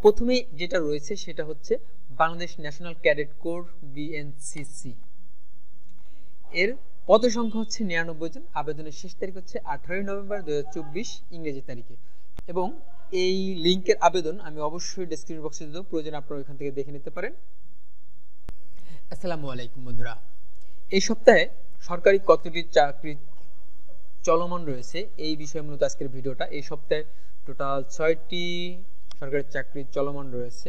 প্রথমে যেটা রয়েছে সেটা হচ্ছে Bangladesh national cadet corps BNCC. এর পদ সংখ্যা হচ্ছে 99 জন। আবেদনের শেষ তারিখ হচ্ছে 18 নভেম্বর 2024 ইংরেজি তারিখে। এবং এই লিংকের আবেদন আমি অবশ্যই ডেসক্রিপশন বক্সে দিয়ে দেব, প্রয়োজন আপনারা ওইখান থেকে দেখে নিতে পারেন। আসসালামু আলাইকুম বন্ধুরা, এই সপ্তাহে সরকারি কতটি চাকরি চলমান রয়েছে এই বিষয়ে মূলত আজকের ভিডিওটা। এই সপ্তাহে টোটাল 6টি সরকারি চাকরি চলমান রয়েছে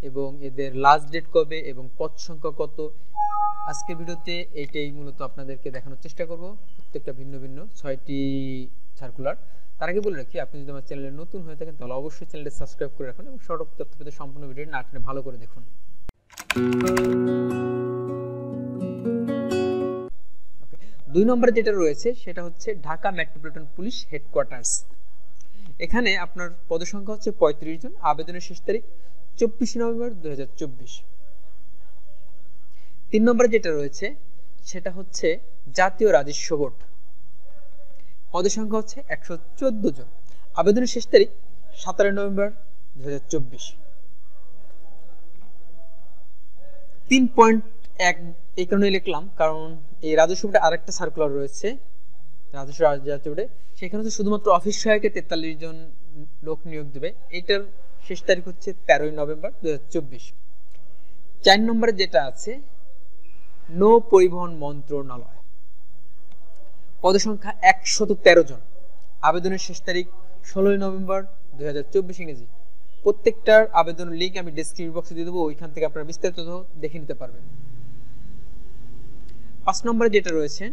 এবং এদের লাস্ট ডেট কবে এবং পদ সংখ্যা কত, আজকের ভিডিওতে এইটাই মূলত আপনাদেরকে দেখানোর চেষ্টা করব। প্রত্যেকটা ভিন্ন ভিন্ন 6টি সার্কুলার। তার আগে বলে রাখি, আপনি যদি আমার চ্যানেলে নতুন হয়ে থাকেন তাহলে অবশ্যই চ্যানেলটি সাবস্ক্রাইব করে রাখুন এবং সঠিক তথ্য পেতে সম্পূর্ণ ভিডিওটি না টেনে ভালো করে দেখুন। দুই নম্বরে যেটা রয়েছে সেটা হচ্ছে ঢাকা মেট্রোপলিটন পুলিশ হেডকোয়ার্টার্স। এখানে আপনার পদসংখ্যা হচ্ছে 35 জন। আবেদনের শেষ তারিখ 24 নভেম্বর 2024। 3 নম্বরে যেটা রয়েছে সেটা হচ্ছে জাতীয় রাজস্ব বোর্ড। পদসংখ্যা হচ্ছে 114 জন। আবেদনের শেষ তারিখ 17 নভেম্বর 2024। 3.1 এই কারণে লিখলাম কারণ এই রাজস্ব বোর্ডে আরেকটা সার্কুলার রয়েছে রাজস্ব বোর্ডে, সেখানে হচ্ছে শুধুমাত্র অফিস সহায়কে 43 জন লোক নিয়োগ দেবে। এটার শেষ তারিখ হচ্ছে 13 নভেম্বর 2024। 4 নম্বরে যেটা আছে নৌ পরিবহন মন্ত্রণালয়, পদসংখ্যা 113 জন। আবেদনের শেষ তারিখ 16 নভেম্বর 2024 ইংরেজি। প্রত্যেকটার আবেদনের লিঙ্ক আমি ডেসক্রিপশন বক্সে দিয়ে দেবো, ওইখান থেকে আপনারা বিস্তারিত দেখে নিতে পারবেন। 5 নম্বরে যেটা রয়েছে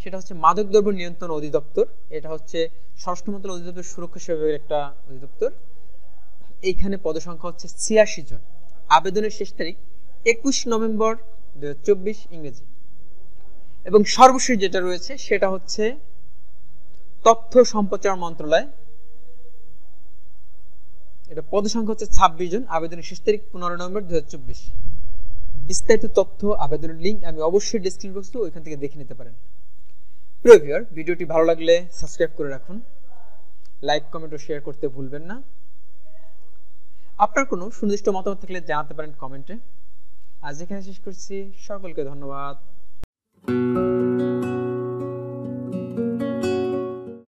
সেটা হচ্ছে মাদকদ্রব্য নিয়ন্ত্রণ অধিদপ্তর। এটা হচ্ছে স্বরাষ্ট্র মন্ত্রণালয় অধিদপ্তর সুরক্ষা সেবাবের একটা অধিদপ্তর। এইখানে পদসংখ্যা হচ্ছে 86 জন। আবেদনের শেষ তারিখ 21 নভেম্বর 2024 ইংরেজি। এবং সর্বশেষ যেটা রয়েছে সেটা হচ্ছে তথ্য সম্প্রচার মন্ত্রণালয়। এটা পদসংখ্যা হচ্ছে 26 জন। আবেদনের শেষ তারিখ 15 নভেম্বর 2024। বিস্তারিত তথ্য আবেদনের লিঙ্ক আমি অবশ্যই ডেসক্রিপশন বক্সে ওইখান থেকে দেখে নিতে পারেন। প্রিয় ভিউয়ার, ভিডিওটি ভালো লাগলে সাবস্ক্রাইব করে রাখুন, লাইক কমেন্ট ও শেয়ার করতে ভুলবেন না। আপনার কোনো সুনির্দিষ্ট মতামত থাকলে জানাতে পারেন কমেন্টে। আজ এখানে শেষ করছি, সকলকে ধন্যবাদ।